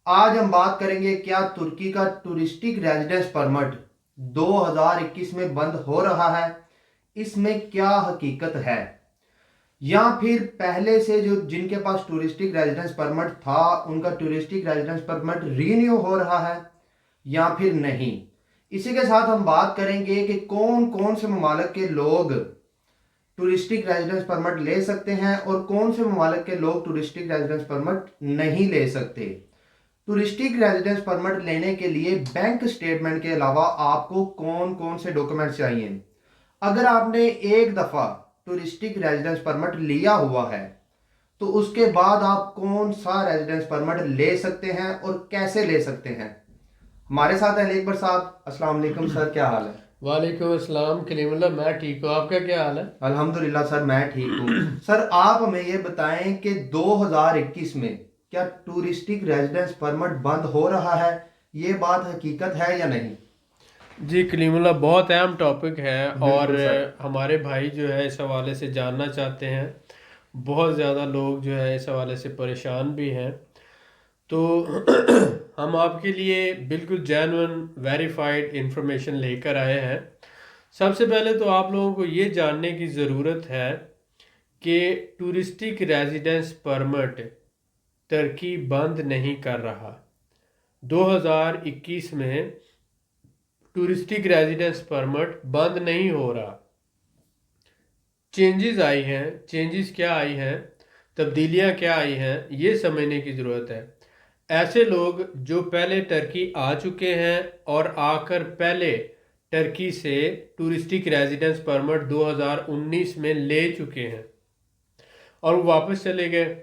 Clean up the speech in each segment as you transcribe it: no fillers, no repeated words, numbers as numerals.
आज हम बात करेंगे क्या तुर्की का टूरिस्टिक रेजिडेंस परमिट 2021 में बंद हो रहा है, इसमें क्या हकीकत है, या फिर पहले से जो जिनके पास टूरिस्टिक रेजिडेंस परमिट था उनका टूरिस्टिक रेजिडेंस परमिट रीन्यू हो रहा है या फिर नहीं। इसी के साथ हम बात करेंगे कि कौन कौन से ममालिक के लोग टूरिस्टिक रेजिडेंस परमिट ले सकते हैं और कौन से ममालिक के लोग टूरिस्टिक रेजिडेंस परमिट नहीं ले सकते। टूरिस्टिक रेजिडेंस परमिट लेने के लिए बैंक स्टेटमेंट के अलावा आपको कौन कौन से डॉक्यूमेंट चाहिए। अगर आपने एक दफा टूरिस्टिक रेजिडेंस परमिट लिया हुआ है तो उसके बाद आप कौन सा रेजिडेंस परमिट ले सकते हैं और कैसे ले सकते हैं। हमारे साथ हैं अकबर साहब। अस्सलाम वालेकुम सर, क्या हाल है? वालेकुम अस्सलाम कलीमुल्लाह। मैं ठीक हूँ, आपका क्या हाल है? अल्हम्दुलिल्लाह सर, मैं ठीक हूँ। सर आप हमें ये बताएं कि 2021 में क्या टूरिस्टिक रेजिडेंस परमिट बंद हो रहा है, ये बात हकीकत है या नहीं? जी कलीमुल्लाह, बहुत अहम टॉपिक है और बिल्कुल सर। हमारे भाई जो है इस हवाले से जानना चाहते हैं। बहुत ज़्यादा लोग जो है इस हवाले से परेशान भी हैं। तो हम आपके लिए बिल्कुल जेन्युइन वेरीफाइड इंफॉर्मेशन लेकर आए हैं। सबसे पहले तो आप लोगों को ये जानने की ज़रूरत है कि टूरिस्टिक रेजिडेंस परमिट टर्की बंद नहीं कर रहा। 2021 में टूरिस्टिक रेजिडेंस परमिट बंद नहीं हो रहा। चेंजेस आई हैं। चेंजेस क्या आई हैं, तब्दीलियां क्या आई हैं, ये समझने की ज़रूरत है। ऐसे लोग जो पहले टर्की आ चुके हैं और आकर पहले टर्की से टूरिस्टिक रेजिडेंस परमिट 2019 में ले चुके हैं और वो वापस चले गए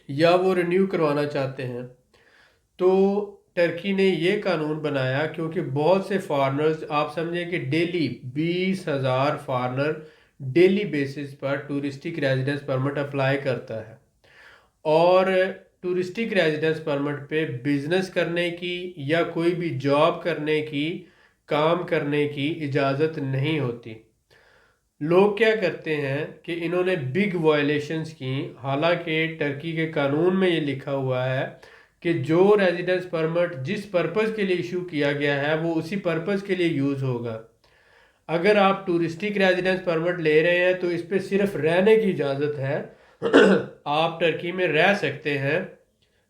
या वो रिन्यू करवाना चाहते हैं, तो टर्की ने ये कानून बनाया क्योंकि बहुत से फॉरनर्स, आप समझें कि डेली 20,000 फॉरनर डेली बेसिस पर टूरिस्टिक रेजिडेंस परमिट अप्लाई करता है और टूरिस्टिक रेजिडेंस परमिट पे बिजनेस करने की या कोई भी जॉब करने की, काम करने की इजाज़त नहीं होती। लोग क्या करते हैं कि इन्होंने बिग वायलेशंस की, हालांकि टर्की के कानून में ये लिखा हुआ है कि जो रेजिडेंस परमिट जिस पर्पज़ के लिए इशू किया गया है वो उसी पर्पज़ के लिए यूज़ होगा। अगर आप टूरिस्टिक रेजिडेंस परमिट ले रहे हैं तो इस पे सिर्फ रहने की इजाज़त है। आप टर्की में रह सकते हैं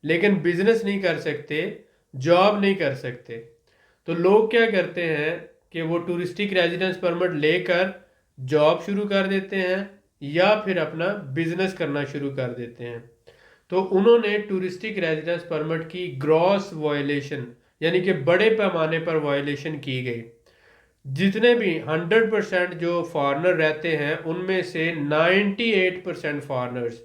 लेकिन बिजनेस नहीं कर सकते, जॉब नहीं कर सकते। तो लोग क्या करते हैं कि वो टूरिस्टिक रेजिडेंस परमिट लेकर जॉब शुरू कर देते हैं या फिर अपना बिजनेस करना शुरू कर देते हैं। तो उन्होंने टूरिस्टिक रेजिडेंस परमिट की ग्रॉस वायलेशन, यानी कि बड़े पैमाने पर वायलेशन की गई। जितने भी 100% जो फॉरेनर रहते हैं उनमें से 98% फॉरेनर्स,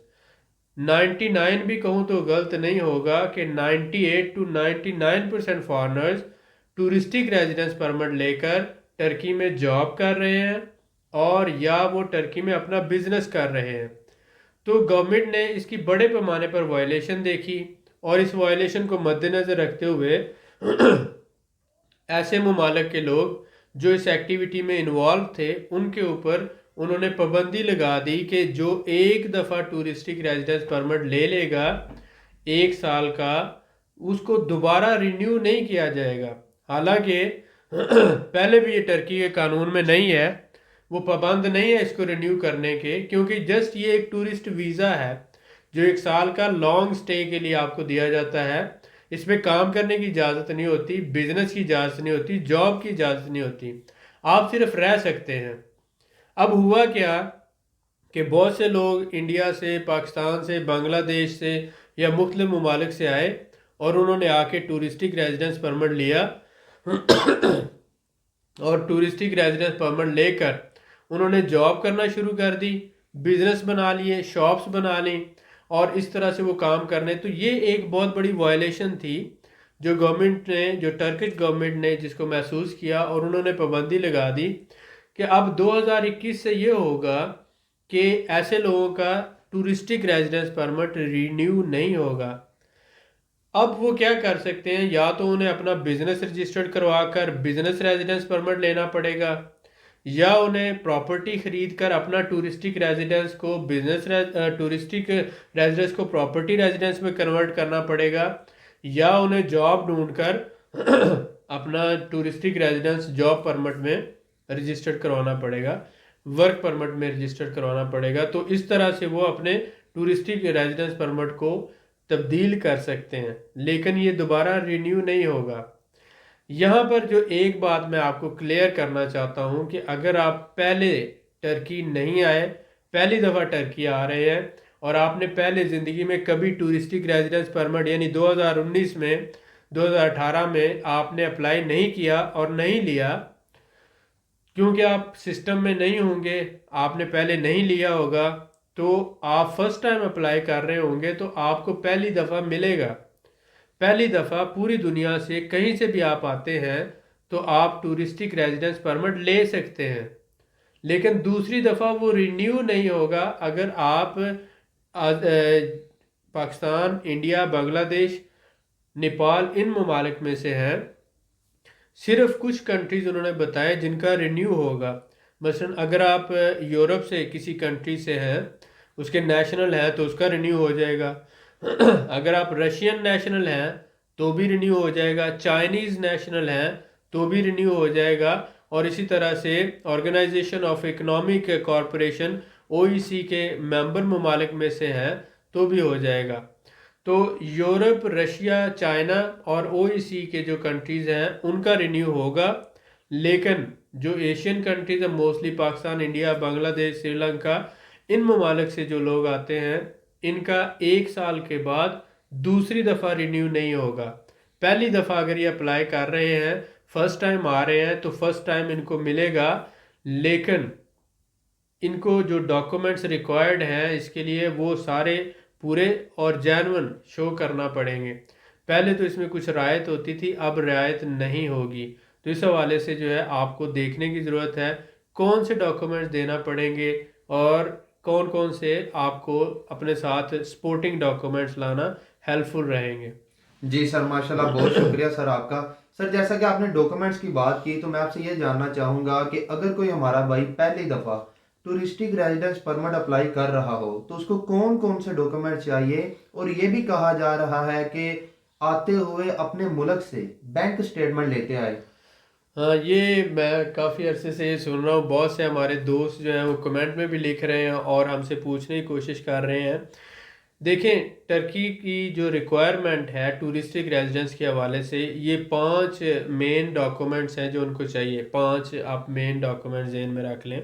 99 भी कहूँ तो गलत नहीं होगा कि 98 to 99% foreigners touristic residence permit लेकर टर्की में जॉब कर रहे हैं और या वो टर्की में अपना बिजनेस कर रहे हैं। तो गवर्नमेंट ने इसकी बड़े पैमाने पर वायलेशन देखी और इस वायलेशन को मद्देनज़र रखते हुए ऐसे ममालिक के लोग जो इस एक्टिविटी में इन्वॉल्व थे उनके ऊपर उन्होंने पाबंदी लगा दी कि जो एक दफ़ा टूरिस्टिक रेजिडेंस परमिट ले लेगा 1 साल का, उसको दोबारा रिन्यू नहीं किया जाएगा। हालांकि पहले भी ये टर्की के कानून में नहीं है, वो पाबंद नहीं है इसको रिन्यू करने के, क्योंकि जस्ट ये एक टूरिस्ट वीज़ा है जो 1 साल का लॉन्ग स्टे के लिए आपको दिया जाता है। इसमें काम करने की इजाज़त नहीं होती, बिजनेस की इजाज़त नहीं होती, जॉब की इजाज़त नहीं होती, आप सिर्फ रह सकते हैं। अब हुआ क्या कि बहुत से लोग इंडिया से, पाकिस्तान से, बांग्लादेश से या मुख्तलिफ ममालिक से आए और उन्होंने आके टूरिस्टिक रेजिडेंस परमिट लिया और टूरिस्टिक रेजिडेंस परमिट लेकर उन्होंने जॉब करना शुरू कर दी, बिजनेस बना लिए, शॉप्स बना ली और इस तरह से वो काम करने। तो ये एक बहुत बड़ी वायलेशन थी जो गवर्नमेंट ने, जो टर्किश गवर्नमेंट ने जिसको महसूस किया और उन्होंने पाबंदी लगा दी कि अब 2021 से ये होगा कि ऐसे लोगों का टूरिस्टिक रेजिडेंस परमिट रीन्यू नहीं होगा। अब वो क्या कर सकते हैं, या तो उन्हें अपना बिजनेस रजिस्टर्ड करवा कर बिजनेस रेजिडेंस परमिट लेना पड़ेगा या उन्हें प्रॉपर्टी खरीद कर अपना टूरिस्टिक रेजिडेंस को टूरिस्टिक रेजिडेंस को प्रॉपर्टी रेजिडेंस में कन्वर्ट करना पड़ेगा या उन्हें जॉब ढूंढकर अपना टूरिस्टिक रेजिडेंस जॉब परमिट में रजिस्टर्ड करवाना पड़ेगा, वर्क परमिट में रजिस्टर्ड करवाना पड़ेगा। तो इस तरह से वो अपने टूरिस्टिक रेजिडेंस परमिट को तब्दील कर सकते हैं, लेकिन ये दोबारा रिन्यू नहीं होगा। यहाँ पर जो एक बात मैं आपको क्लियर करना चाहता हूँ कि अगर आप पहले टर्की नहीं आए, पहली दफ़ा टर्की आ रहे हैं और आपने पहले ज़िंदगी में कभी टूरिस्टिक रेजिडेंस परमिट यानी 2019 में 2018 में आपने अप्लाई नहीं किया और नहीं लिया, क्योंकि आप सिस्टम में नहीं होंगे, आपने पहले नहीं लिया होगा, तो आप फर्स्ट टाइम अप्लाई कर रहे होंगे तो आपको पहली दफ़ा मिलेगा। पहली दफ़ा पूरी दुनिया से कहीं से भी आप आते हैं तो आप टूरिस्टिक रेजिडेंस परमिट ले सकते हैं, लेकिन दूसरी दफ़ा वो रिन्यू नहीं होगा अगर आप पाकिस्तान, इंडिया, बांग्लादेश, नेपाल इन ममालिक में से हैं। सिर्फ कुछ कंट्रीज उन्होंने बताए जिनका रिन्यू होगा। मसलन अगर आप यूरोप से किसी कंट्री से हैं, उसके नेशनल हैं तो उसका रिन्यू हो जाएगा। अगर आप रशियन नेशनल हैं तो भी रिन्यू हो जाएगा, चाइनीज़ नेशनल हैं तो भी रिन्यू हो जाएगा, और इसी तरह से ऑर्गेनाइजेशन ऑफ इकोनॉमिक कॉरपोरेशन ओईसी के मेंबर ममालिक में से हैं तो भी हो जाएगा। तो यूरोप, रशिया, चाइना और ओईसी के जो कंट्रीज़ हैं उनका रिन्यू होगा, लेकिन जो एशियन कंट्रीज़ हैं मोस्टली पाकिस्तान, इंडिया, बांग्लादेश, श्रीलंका, इन ममालिक से जो लोग आते हैं इनका 1 साल के बाद दूसरी दफ़ा रिन्यू नहीं होगा। पहली दफ़ा अगर ये अप्लाई कर रहे हैं, फर्स्ट टाइम आ रहे हैं, तो फर्स्ट टाइम इनको मिलेगा, लेकिन इनको जो डॉक्यूमेंट्स रिक्वायर्ड हैं इसके लिए वो सारे पूरे और जेन्युइन शो करना पड़ेंगे। पहले तो इसमें कुछ रियायत होती थी, अब रियायत नहीं होगी। तो इस हवाले से जो है आपको देखने की ज़रूरत है कौन से डॉक्यूमेंट्स देना पड़ेंगे और कौन कौन से आपको अपने साथ सपोर्टिंग डॉक्यूमेंट्स लाना हेल्पफुल रहेंगे। जी सर, माशाल्लाह, बहुत शुक्रिया सर आपका। सर, जैसा कि आपने डॉक्यूमेंट्स की बात की, तो मैं आपसे ये जानना चाहूँगा कि अगर कोई हमारा भाई पहली दफ़ा टूरिस्टिक रेजिडेंस परमिट अप्लाई कर रहा हो तो उसको कौन कौन से डॉक्यूमेंट चाहिए, और ये भी कहा जा रहा है कि आते हुए अपने मुल्क से बैंक स्टेटमेंट लेते आए। हाँ, ये मैं काफ़ी अरसे से ये सुन रहा हूँ, बहुत से हमारे दोस्त जो हैं वो कमेंट में भी लिख रहे हैं और हमसे पूछने की कोशिश कर रहे हैं। देखें, टर्की की जो रिक्वायरमेंट है टूरिस्टिक रेजिडेंस के हवाले से, ये 5 मेन डॉक्यूमेंट्स हैं जो उनको चाहिए। 5 आप मेन डॉक्यूमेंट्स ज़हन में रख लें।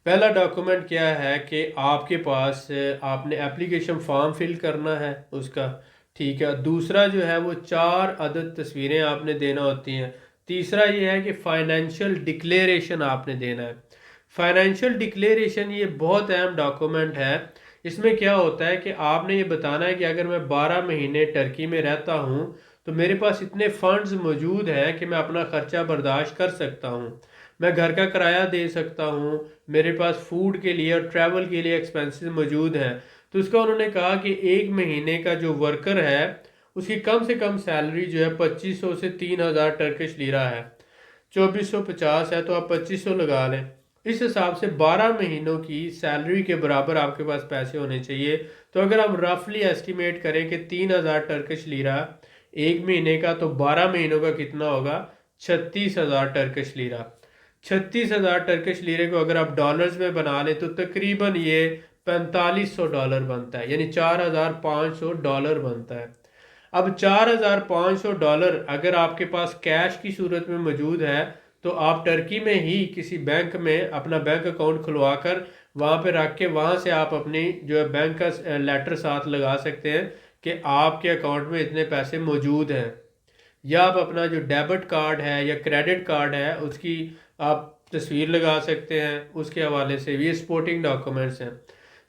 पहला डॉक्यूमेंट क्या है कि आपके पास आपने एप्लीकेशन फॉर्म फिल करना है उसका, ठीक है। दूसरा जो है वो 4 अदद तस्वीरें आपने देना होती हैं। तीसरा ये है कि फाइनेंशियल डिक्लेरेशन आपने देना है। फाइनेंशियल डिक्लेरेशन ये बहुत अहम डॉक्यूमेंट है। इसमें क्या होता है कि आपने ये बताना है कि अगर मैं 12 महीने टर्की में रहता हूँ तो मेरे पास इतने फंड्स मौजूद हैं कि मैं अपना ख़र्चा बर्दाश्त कर सकता हूँ, मैं घर का किराया दे सकता हूँ, मेरे पास फूड के लिए और ट्रैवल के लिए एक्सपेंसेस मौजूद हैं। तो इसका उन्होंने कहा कि 1 महीने का जो वर्कर है उसकी कम से कम सैलरी जो है 2500 से 3000 टर्किश लीरा है। 2450 है तो आप 2500 लगा लें। इस हिसाब से 12 महीनों की सैलरी के बराबर आपके पास पैसे होने चाहिए। तो अगर हम रफली एस्टिमेट करें कि 3000 टर्किश लीरा 1 महीने का, तो 12 महीनों का कितना होगा? 36,000 टर्किश लीरा। 36,000 टर्किश लीरे को अगर आप डॉलर्स में बना लें तो तकरीबन ये $4500 बनता है, यानी $4500 बनता है। अब $4500 अगर आपके पास कैश की सूरत में मौजूद है तो आप टर्की में ही किसी बैंक में अपना बैंक अकाउंट खुलवा कर वहाँ पे रख के वहाँ से आप अपनी जो है बैंक का लेटर साथ लगा सकते हैं कि आपके अकाउंट में इतने पैसे मौजूद हैं। या आप अपना जो डेबिट कार्ड है या क्रेडिट कार्ड है उसकी आप तस्वीर लगा सकते हैं, उसके हवाले से ये सपोर्टिंग डॉक्यूमेंट्स हैं।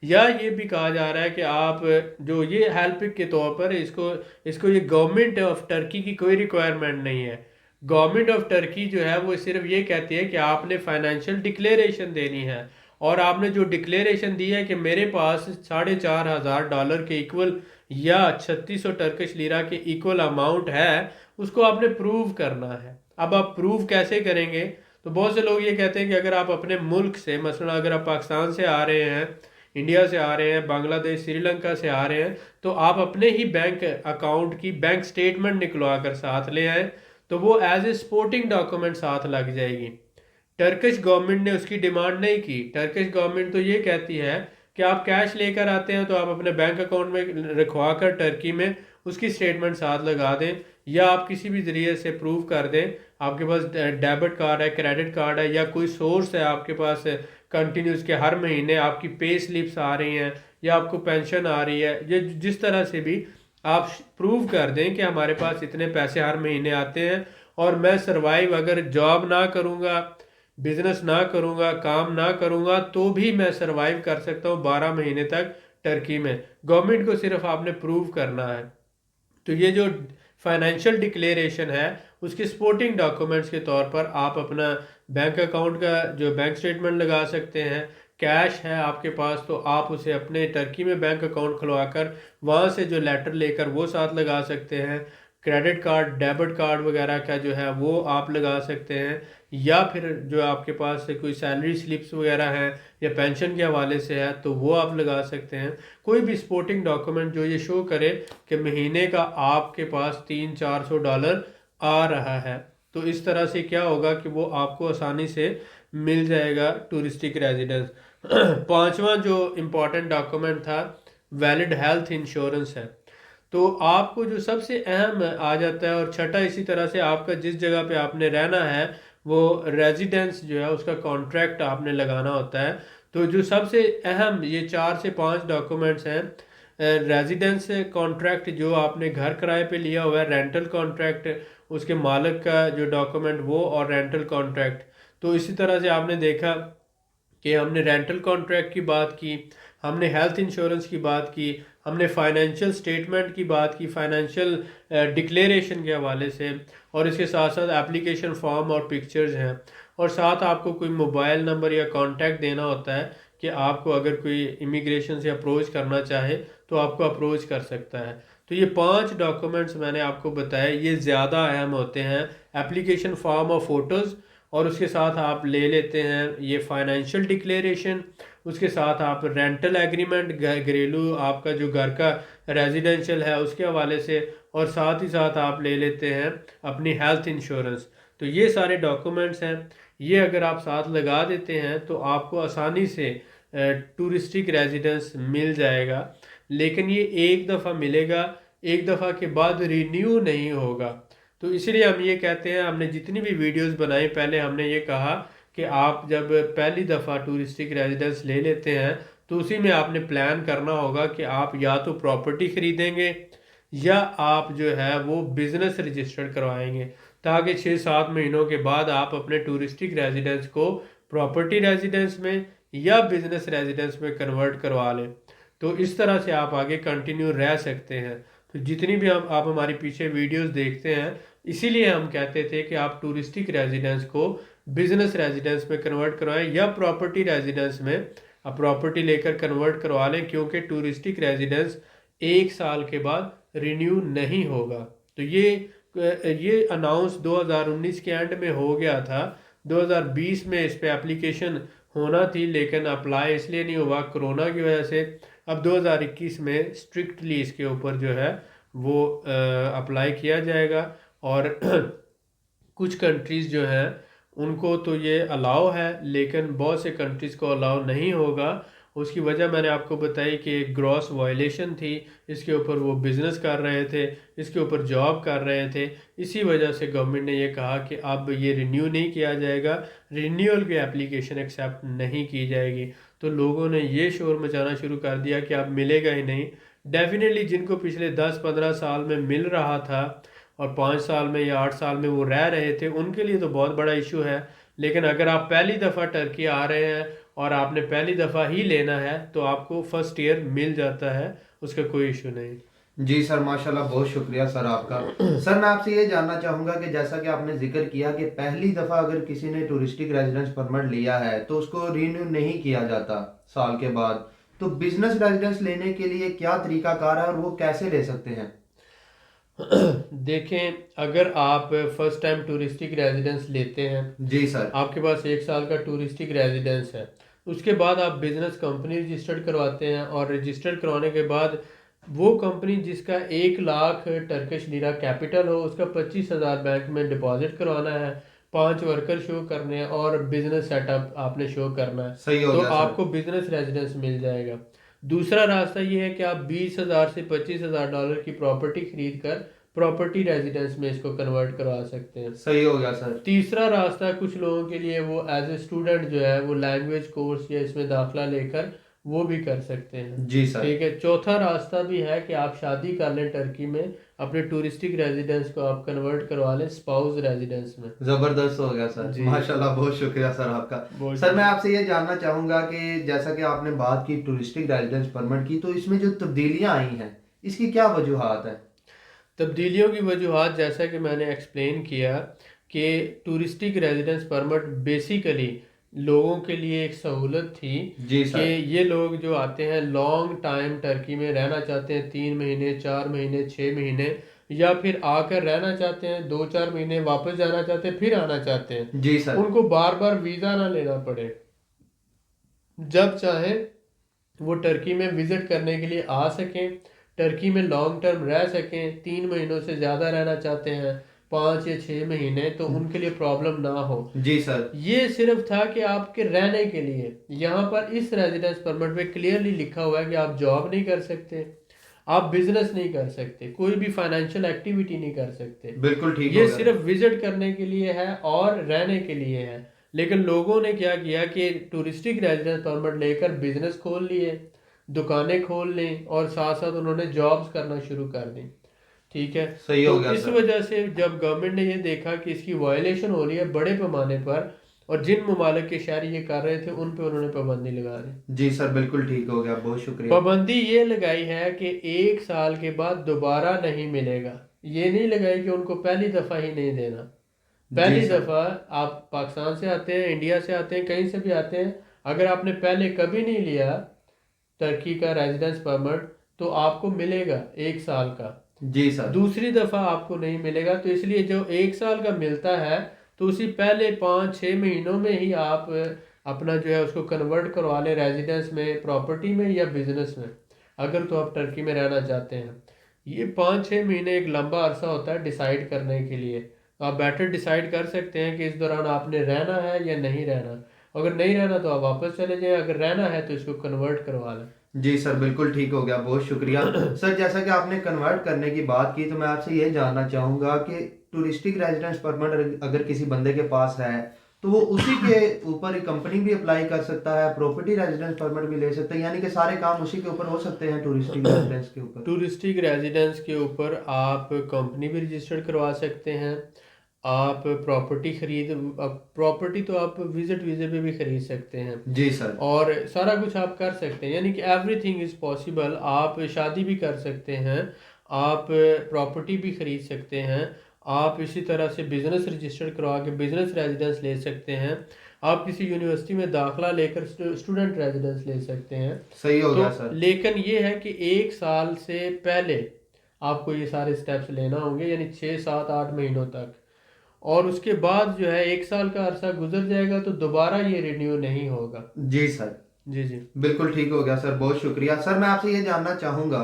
या ये भी कहा जा रहा है कि आप जो ये हेल्प के तौर पर इसको इसको ये गवर्नमेंट ऑफ टर्की की कोई रिक्वायरमेंट नहीं है। गवर्नमेंट ऑफ टर्की जो है वो सिर्फ ये कहती है कि आपने फाइनेंशियल डिक्लेरेशन देनी है, और आपने जो डिक्लेरेशन दी है कि मेरे पास $4500 के इक्वल या 3600 टर्किश लीरा के इक्वल अमाउंट है, उसको आपने प्रूव करना है। अब आप प्रूव कैसे करेंगे? तो बहुत से लोग ये कहते हैं कि अगर आप अपने मुल्क से, मसलन अगर आप पाकिस्तान से आ रहे हैं इंडिया से आ रहे हैं, बांग्लादेश, श्रीलंका से आ रहे हैं, तो आप अपने ही बैंक अकाउंट की बैंक स्टेटमेंट निकलवा कर साथ ले आएँ, तो वो एज ए सपोर्टिंग डॉक्यूमेंट साथ लग जाएगी। टर्किश गवर्नमेंट ने उसकी डिमांड नहीं की। टर्किश गवर्नमेंट तो ये कहती है कि आप कैश लेकर आते हैं तो आप अपने बैंक अकाउंट में रखवा कर टर्की में उसकी स्टेटमेंट साथ लगा दें, या आप किसी भी ज़रिए से प्रूव कर दें, आपके पास डेबिट कार्ड है, क्रेडिट कार्ड है, या कोई सोर्स है आपके पास कंटिन्यूस के हर महीने आपकी पे स्लिप्स आ रही हैं या आपको पेंशन आ रही है, ये जिस तरह से भी आप प्रूव कर दें कि हमारे पास इतने पैसे हर महीने आते हैं और मैं सरवाइव अगर जॉब ना करूँगा, बिजनेस ना करूँगा, काम ना करूँगा, तो भी मैं सरवाइव कर सकता हूँ 12 महीने तक टर्की में। गवर्नमेंट को सिर्फ आपने प्रूव करना है। तो ये जो फाइनेंशियल डिक्लेरेशन है उसके सपोर्टिंग डॉक्यूमेंट्स के तौर पर आप अपना बैंक अकाउंट का जो बैंक स्टेटमेंट लगा सकते हैं। कैश है आपके पास तो आप उसे अपने टर्की में बैंक अकाउंट खुलवा कर वहाँ से जो लेटर लेकर वो साथ लगा सकते हैं। क्रेडिट कार्ड, डेबिट कार्ड वगैरह का जो है वो आप लगा सकते हैं, या फिर जो आपके पास से कोई सैलरी स्लिप्स वगैरह हैं या पेंशन के हवाले से है तो वो आप लगा सकते हैं। कोई भी सपोर्टिंग डॉक्यूमेंट जो ये शो करे कि महीने का आपके पास $300-400 आ रहा है, तो इस तरह से क्या होगा कि वो आपको आसानी से मिल जाएगा टूरिस्टिक रेजिडेंस। पांचवा जो इम्पोर्टेंट डॉक्यूमेंट था वैलिड हेल्थ इंश्योरेंस है। तो आपको जो सबसे अहम आ जाता है, और छठा इसी तरह से आपका जिस जगह पे आपने रहना है वो रेजिडेंस जो है उसका कॉन्ट्रैक्ट आपने लगाना होता है। तो जो सबसे अहम ये 4 से 5 डॉक्यूमेंट्स हैं, रेजिडेंस कॉन्ट्रैक्ट जो आपने घर किराए पे लिया हुआ है, रेंटल कॉन्ट्रैक्ट उसके मालिक का जो डॉक्यूमेंट वो, और रेंटल कॉन्ट्रैक्ट। तो इसी तरह से आपने देखा कि हमने रेंटल कॉन्ट्रैक्ट की बात की, हमने हेल्थ इंश्योरेंस की बात की, हमने फाइनेंशियल स्टेटमेंट की बात की, फाइनेंशियल डिक्लेरेशन के हवाले से, और इसके साथ साथ एप्लीकेशन फॉर्म और पिक्चर्स हैं, और साथ आपको कोई मोबाइल नंबर या कांटेक्ट देना होता है कि आपको अगर कोई इमिग्रेशन से अप्रोच करना चाहे तो आपको अप्रोच कर सकता है। तो ये 5 डॉक्यूमेंट्स मैंने आपको बताए, ये ज़्यादा अहम होते हैं। एप्लीकेशन फॉर्म और फ़ोटोज़, और उसके साथ आप ले लेते हैं ये फाइनेंशियल डिक्लेरेशन, उसके साथ आप रेंटल एग्रीमेंट, घरेलू आपका जो घर का रेजिडेंशियल है उसके हवाले से, और साथ ही साथ आप ले लेते हैं अपनी हेल्थ इंश्योरेंस। तो ये सारे डॉक्यूमेंट्स हैं, ये अगर आप साथ लगा देते हैं तो आपको आसानी से टूरिस्टिक रेजिडेंस मिल जाएगा। लेकिन ये एक दफ़ा मिलेगा, एक दफ़ा के बाद रिन्यू नहीं होगा। तो इसलिए हम ये कहते हैं, हमने जितनी भी वीडियोस बनाई पहले हमने ये कहा कि आप जब पहली दफ़ा टूरिस्टिक रेजिडेंस ले लेते हैं तो उसी में आपने प्लान करना होगा कि आप या तो प्रॉपर्टी ख़रीदेंगे या आप जो है वो बिज़नेस रजिस्टर्ड करवाएंगे, ताकि 6-7 महीनों के बाद आप अपने टूरिस्टिक रेजिडेंस को प्रॉपर्टी रेजिडेंस में या बिज़नेस रेजिडेंस में कन्वर्ट करवा लें। तो इस तरह से आप आगे कंटिन्यू रह सकते हैं। तो जितनी भी आप हमारी पीछे वीडियोस देखते हैं, इसीलिए हम कहते थे कि आप टूरिस्टिक रेजिडेंस को बिजनेस रेजिडेंस में कन्वर्ट करवाएं या प्रॉपर्टी रेजिडेंस में आप प्रॉपर्टी लेकर कन्वर्ट करवा लें, क्योंकि टूरिस्टिक रेजिडेंस 1 साल के बाद रिन्यू नहीं होगा। तो ये अनाउंस 2019 के एंड में हो गया था। 2020 में इस पे एप्लीकेशन होना थी, लेकिन अप्लाई इसलिए नहीं हुआ कोरोना की वजह से। अब 2021 में स्ट्रिक्टली इसके ऊपर जो है वो अप्लाई किया जाएगा, और कुछ कंट्रीज़ जो हैं उनको तो ये अलाउ है, लेकिन बहुत से कंट्रीज़ को अलाउ नहीं होगा। उसकी वजह मैंने आपको बताई कि एक ग्रॉस वायलेशन थी, इसके ऊपर वो बिज़नेस कर रहे थे, इसके ऊपर जॉब कर रहे थे। इसी वजह से गवर्नमेंट ने ये कहा कि अब ये रिन्यू नहीं किया जाएगा, रिन्यूअल की एप्लीकेशन एक्सेप्ट नहीं की जाएगी। तो लोगों ने ये शोर मचाना शुरू कर दिया कि अब मिलेगा ही नहीं। डेफिनेटली जिनको पिछले 10-15 साल में मिल रहा था और 5 साल में या 8 साल में वो रह रहे थे, उनके लिए तो बहुत बड़ा इशू है। लेकिन अगर आप पहली दफ़ा टर्की आ रहे हैं और आपने पहली दफ़ा ही लेना है तो आपको फर्स्ट ईयर मिल जाता है, उसका कोई इशू नहीं। जी सर, माशाल्लाह, बहुत शुक्रिया सर आपका। सर मैं आपसे ये जानना चाहूँगा कि जैसा कि आपने जिक्र किया कि पहली दफ़ा अगर किसी ने टूरिस्टिक रेजिडेंस परमिट लिया है तो उसको रीन्यू नहीं किया जाता साल के बाद, तो बिजनेस रेजिडेंस लेने के लिए क्या तरीकाकार है और वो कैसे ले सकते हैं? देखें, अगर आप फर्स्ट टाइम टूरिस्टिक रेजिडेंस लेते हैं, जी सर। आपके पास 1 साल का टूरिस्टिक रेजिडेंस है, उसके बाद आप बिजनेस कंपनी रजिस्टर्ड करवाते हैं, और रजिस्टर्ड करवाने के बाद वो कंपनी जिसका 1 लाख टर्किश लीरा कैपिटल हो, उसका 25,000 बैंक में डिपॉजिट करवाना है, 5 वर्कर शो करने हैं, और बिजनेस सेटअप आपने शो करना है, सही हो तो गया सर। आपको बिजनेस रेजिडेंस मिल जाएगा। दूसरा रास्ता ये है कि आप 20,000 से $25,000 की प्रॉपर्टी खरीद कर प्रॉपर्टी रेजिडेंस में इसको कन्वर्ट करवा सकते हैं। सही हो गया सर। तीसरा रास्ता कुछ लोगों के लिए, वो एज ए स्टूडेंट जो है वो लैंग्वेज कोर्स या इसमें दाखला लेकर वो भी कर सकते हैं। जी सर। ठीक है। चौथा रास्ता भी है कि आप शादी कर लें टर्की में, अपने टूरिस्टिक रेजिडेंस को आप कन्वर्ट करवा लें स्पाउस रेजिडेंस में। जबरदस्त हो गया सर, जी माशाल्लाह, बहुत शुक्रिया सर आपका। बहुत सर मैं शुक्रिया। आपसे ये जानना चाहूंगा कि जैसा कि आपने बात की टूरिस्टिक रेजिडेंस परमिट की, तो इसमें जो तब्दीलियां आई हैं इसकी क्या वजूहात है? तब्दीलियों की वजूहात जैसा कि मैंने एक्सप्लेन किया कि टूरिस्टिक रेजिडेंस परमिट बेसिकली लोगों के लिए एक सहूलत थी जी कि सर। ये लोग जो आते हैं लॉन्ग टाइम टर्की में रहना चाहते हैं, 3 महीने, 4 महीने, 6 महीने, या फिर आकर रहना चाहते हैं 2-4 महीने, वापस जाना चाहते हैं, फिर आना चाहते हैं, जी सर। उनको बार बार वीज़ा ना लेना पड़े, जब चाहे वो टर्की में विजिट करने के लिए आ सकें, टर्की में लॉन्ग टर्म रह सकें, 3 महीनों से ज़्यादा रहना चाहते हैं, 5 या 6 महीने, तो उनके लिए प्रॉब्लम ना हो। जी सर। ये सिर्फ था कि आपके रहने के लिए। यहाँ पर इस रेजिडेंस परमिट में क्लियरली लिखा हुआ है कि आप जॉब नहीं कर सकते, आप बिजनेस नहीं कर सकते, कोई भी फाइनेंशियल एक्टिविटी नहीं कर सकते। बिल्कुल ठीक हो ये गया सिर्फ विजिट करने के लिए है और रहने के लिए है। लेकिन लोगों ने क्या किया कि टूरिस्टिक रेजिडेंस परमिट लेकर बिजनेस खोल लिए, दुकानें खोल ली, और साथ साथ उन्होंने जॉब्स करना शुरू कर दी। ठीक है। सही हो तो गया इस सर। वजह से जब गवर्नमेंट ने ये देखा कि इसकी वायलेशन हो रही है बड़े पैमाने पर, और जिन ममालिक के शहरी ये कर रहे थे उन पे उन्होंने पाबंदी लगा दी। जी सर, बिल्कुल ठीक हो गया, बहुत शुक्रिया। पाबंदी ये लगाई है कि 1 साल के बाद दोबारा नहीं मिलेगा। ये नहीं लगाई कि उनको पहली दफ़ा ही नहीं देना। जी पहली सर। दफ़ा आप पाकिस्तान से आते हैं, इंडिया से आते हैं, कहीं से भी आते हैं, अगर आपने पहले कभी नहीं लिया टर्की का रेजिडेंस परमिट, तो आपको मिलेगा 1 साल का। जी सर। दूसरी दफ़ा आपको नहीं मिलेगा। तो इसलिए जो 1 साल का मिलता है, तो उसी पहले 5-6 महीनों में ही आप अपना जो है उसको कन्वर्ट करवा लें रेजिडेंस में, प्रॉपर्टी में या बिजनेस में, अगर तो आप टर्की में रहना चाहते हैं। ये 5-6 महीने एक लंबा अरसा होता है डिसाइड करने के लिए। तो आप बेटर डिसाइड कर सकते हैं कि इस दौरान आपने रहना है या नहीं रहना। अगर नहीं रहना तो आप वापस चले जाएं, अगर रहना है तो इसको कन्वर्ट करवा लें। जी सर, बिल्कुल ठीक हो गया, बहुत शुक्रिया। सर जैसा कि आपने कन्वर्ट करने की बात की, तो मैं आपसे ये जानना चाहूँगा कि टूरिस्टिक रेजिडेंस परमिट अगर किसी बंदे के पास है, तो वो उसी के ऊपर कंपनी भी अप्लाई कर सकता है, प्रॉपर्टी रेजिडेंस परमिट भी ले सकता है, यानी कि सारे काम उसी के ऊपर हो सकते हैं टूरिस्टिक रेजिडेंस के ऊपर? टूरिस्टिक रेजिडेंस के ऊपर आप कंपनी भी रजिस्टर्ड करवा सकते हैं, आप प्रॉपर्टी खरीद, प्रॉपर्टी तो आप विजिट वीज़े पे भी खरीद सकते हैं, जी सर। और सारा कुछ आप कर सकते हैं, यानी कि एवरीथिंग इज़ पॉसिबल। आप शादी भी कर सकते हैं, आप प्रॉपर्टी भी खरीद सकते हैं, आप इसी तरह से बिज़नेस रजिस्टर्ड करवा के बिज़नेस रेजिडेंस ले सकते हैं, आप किसी यूनिवर्सिटी में दाखला लेकर स्टूडेंट रेजिडेंस ले सकते हैं। सही हो तो गया सर। लेकिन ये है कि 1 साल से पहले आपको ये सारे स्टेप्स लेना होंगे, यानी 6-7-8 महीनों तक, और उसके बाद जो है 1 साल का अरसा गुजर जाएगा तो दोबारा ये रिन्यू नहीं होगा। जी सर। जी जी। बिल्कुल ठीक हो गया सर, बहुत शुक्रिया। सर मैं आपसे ये जानना चाहूँगा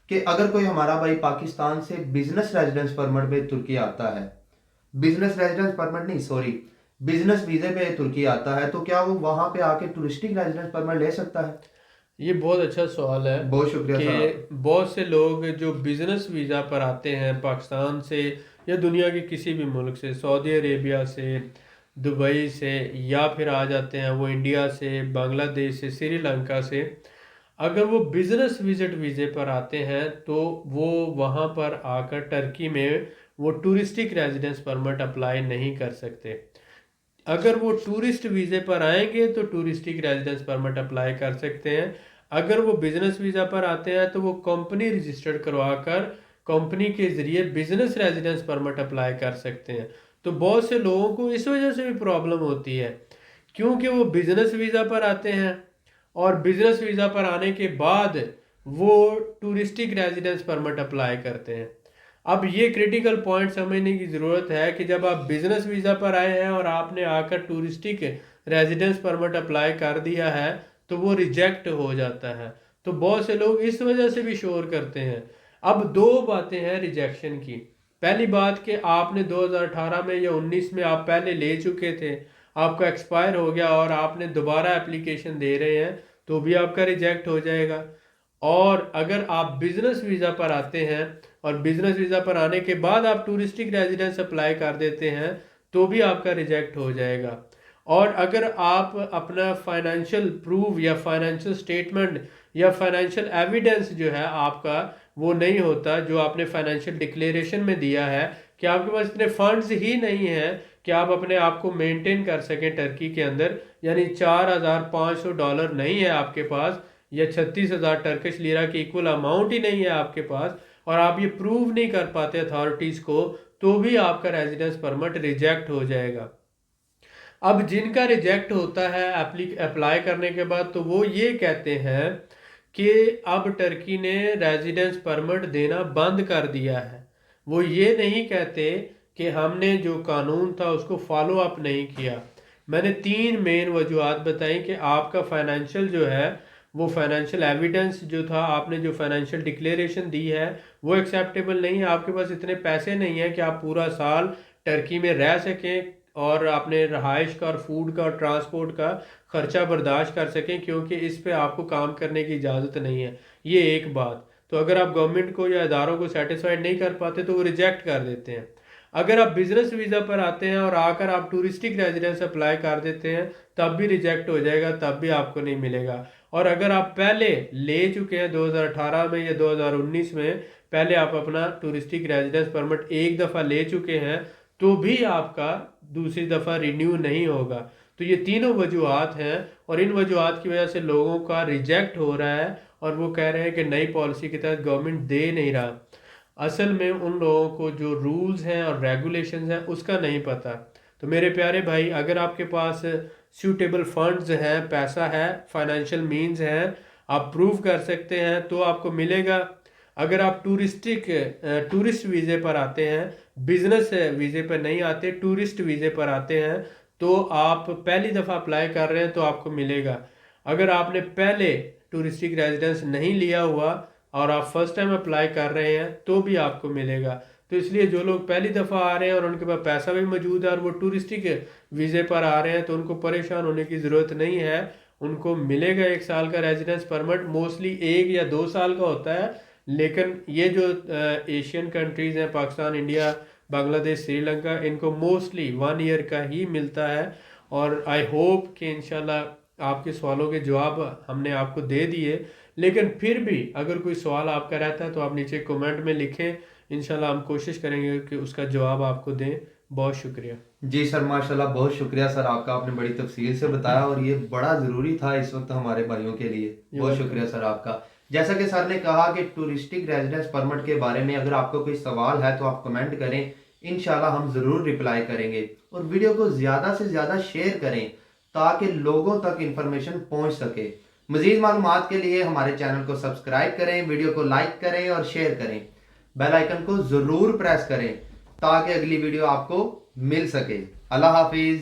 कि अगर कोई हमारा भाई पाकिस्तान से बिजनेस रेजिडेंस परमिट पे तुर्की आता है, बिजनेस रेजिडेंस परमिट नहीं, सॉरी, बिजनेस वीजे पे तुर्की आता है, तो क्या वो वहां पे आके टूरिस्टिक रेजिडेंस परमिट ले सकता है? ये बहुत अच्छा सवाल है बहुत शुक्रिया सर आपका। कि बहुत से लोग जो बिज़नेस वीज़ा पर आते हैं पाकिस्तान से या दुनिया के किसी भी मुल्क से, सऊदी अरेबिया से, दुबई से, या फिर आ जाते हैं वो इंडिया से, बांग्लादेश से, श्रीलंका से, अगर वो बिज़नेस विजिट वीज़े पर आते हैं तो वो वहाँ पर आकर टर्की में वो टूरिस्टिक रेजिडेंस परमिट अप्लाई नहीं कर सकते। अगर वो टूरिस्ट वीज़े पर आएंगे तो टूरिस्टिक रेजिडेंस परमिट अप्लाई कर सकते हैं। अगर वो बिजनेस वीज़ा पर आते हैं तो वो कंपनी रजिस्टर्ड करवा कर कंपनी के ज़रिए बिजनेस रेजिडेंस परमिट अप्लाई कर सकते हैं। तो बहुत से लोगों को इस वजह से भी प्रॉब्लम होती है, क्योंकि वो बिजनेस वीज़ा पर आते हैं और बिजनेस वीज़ा पर आने के बाद वो टूरिस्टिक रेजिडेंस परमिट अप्लाई करते हैं। अब ये क्रिटिकल पॉइंट समझने की ज़रूरत है कि जब आप बिजनेस वीज़ा पर आए हैं और आपने आकर टूरिस्टिक रेजिडेंस परमिट अप्लाई कर दिया है तो वो रिजेक्ट हो जाता है। तो बहुत से लोग इस वजह से भी शोर करते हैं। अब दो बातें हैं रिजेक्शन की। पहली बात कि आपने 2018 में या 19 में आप पहले ले चुके थे, आपका एक्सपायर हो गया और आपने दोबारा एप्लीकेशन दे रहे हैं तो भी आपका रिजेक्ट हो जाएगा। और अगर आप बिजनेस वीज़ा पर आते हैं और बिजनेस वीज़ा पर आने के बाद आप टूरिस्टिक रेजिडेंस अप्लाई कर देते हैं तो भी आपका रिजेक्ट हो जाएगा। और अगर आप अपना फाइनेंशियल प्रूफ या फाइनेंशियल स्टेटमेंट या फाइनेंशियल एविडेंस जो है आपका वो नहीं होता, जो आपने फाइनेंशियल डिक्लेरेशन में दिया है कि आपके पास इतने फंड्स ही नहीं हैं कि आप अपने आप को मेंटेन कर सकें टर्की के अंदर, यानी $4,500 नहीं है आपके पास या 36,000 टर्किश लीरा की इक्वल अमाउंट ही नहीं है आपके पास, और आप ये प्रूव नहीं कर पाते अथॉरिटीज़ को, तो भी आपका रेजिडेंस परमिट रिजेक्ट हो जाएगा। अब जिनका रिजेक्ट होता है अप्लाई करने के बाद तो वो ये कहते हैं कि अब टर्की ने रेजिडेंस परमिट देना बंद कर दिया है। वो ये नहीं कहते कि हमने जो कानून था उसको फॉलो अप नहीं किया। मैंने 3 मेन वजूहत बताई कि आपका फाइनेंशियल जो है वो फाइनेंशियल एविडेंस जो था, आपने जो फाइनेंशियल डिक्लेरेशन दी है वो एक्सेप्टेबल नहीं है। आपके पास इतने पैसे नहीं है कि आप पूरा साल टर्की में रह सकें और अपने रहाइश का और फूड का और ट्रांसपोर्ट का खर्चा बर्दाश्त कर सकें, क्योंकि इस पे आपको काम करने की इजाज़त नहीं है। ये एक बात। तो अगर आप गवर्नमेंट को या इदारों को सेटिस्फाइड नहीं कर पाते तो वो रिजेक्ट कर देते हैं। अगर आप बिजनेस वीज़ा पर आते हैं और आकर आप टूरिस्टिक रेजिडेंस अप्लाई कर देते हैं तब भी रिजेक्ट हो जाएगा, तब भी आपको नहीं मिलेगा। और अगर आप पहले ले चुके हैं 2018 में या 2019 में, पहले आप अपना टूरिस्टिक रेजिडेंस परमिट एक दफ़ा ले चुके हैं तो भी आपका दूसरी दफ़ा रिन्यू नहीं होगा। तो ये तीनों वजूहत हैं और इन वजूहत की वजह से लोगों का रिजेक्ट हो रहा है और वो कह रहे हैं कि नई पॉलिसी के तहत गवर्नमेंट दे नहीं रहा। असल में उन लोगों को जो रूल्स हैं और रेगुलेशंस हैं उसका नहीं पता। तो मेरे प्यारे भाई, अगर आपके पास सूटेबल फंड्स हैं, पैसा है, फाइनेंशियल मींस हैं, आप प्रूव कर सकते हैं तो आपको मिलेगा। अगर आप टूरिस्ट वीज़े पर आते हैं, बिजनेस वीज़े पर नहीं आते, टूरिस्ट वीज़े पर आते हैं, तो आप पहली दफ़ा अप्लाई कर रहे हैं तो आपको मिलेगा। अगर आपने पहले टूरिस्टिक रेजिडेंस नहीं लिया हुआ और आप फर्स्ट टाइम अप्लाई कर रहे हैं तो भी आपको मिलेगा। तो इसलिए जो लोग पहली दफ़ा आ रहे हैं और उनके पास पैसा भी मौजूद है और वो टूरिस्टिक वीज़े पर आ रहे हैं तो उनको परेशान होने की ज़रूरत नहीं है। उनको मिलेगा 1 साल का रेजिडेंस परमिट, मोस्टली 1 या 2 साल का होता है। लेकिन ये जो एशियन कंट्रीज़ हैं, पाकिस्तान, इंडिया, बांग्लादेश, श्रीलंका, इनको मोस्टली 1 ईयर का ही मिलता है। और आई होप कि इंशाल्लाह आपके सवालों के जवाब हमने आपको दे दिए। लेकिन फिर भी अगर कोई सवाल आपका रहता है तो आप नीचे कमेंट में लिखें, इंशाल्लाह हम कोशिश करेंगे कि उसका जवाब आपको दें। बहुत शुक्रिया। जी सर, माशाल्लाह, बहुत शुक्रिया सर आपका, आपने बड़ी तफसील से बताया और ये बड़ा ज़रूरी था इस वक्त हमारे भाइयों के लिए। बहुत शुक्रिया सर आपका। जैसा कि सर ने कहा कि टूरिस्टिक रेजिडेंस परमिट के बारे में अगर आपको कोई सवाल है तो आप कमेंट करें, इंशाल्लाह हम ज़रूर रिप्लाई करेंगे। और वीडियो को ज़्यादा से ज़्यादा शेयर करें ताकि लोगों तक इंफॉर्मेशन पहुंच सके। मज़ीद मालूमात के लिए हमारे चैनल को सब्सक्राइब करें, वीडियो को लाइक करें और शेयर करें। बेल आइकन को ज़रूर प्रेस करें ताकि अगली वीडियो आपको मिल सके। अल्लाह हाफिज़।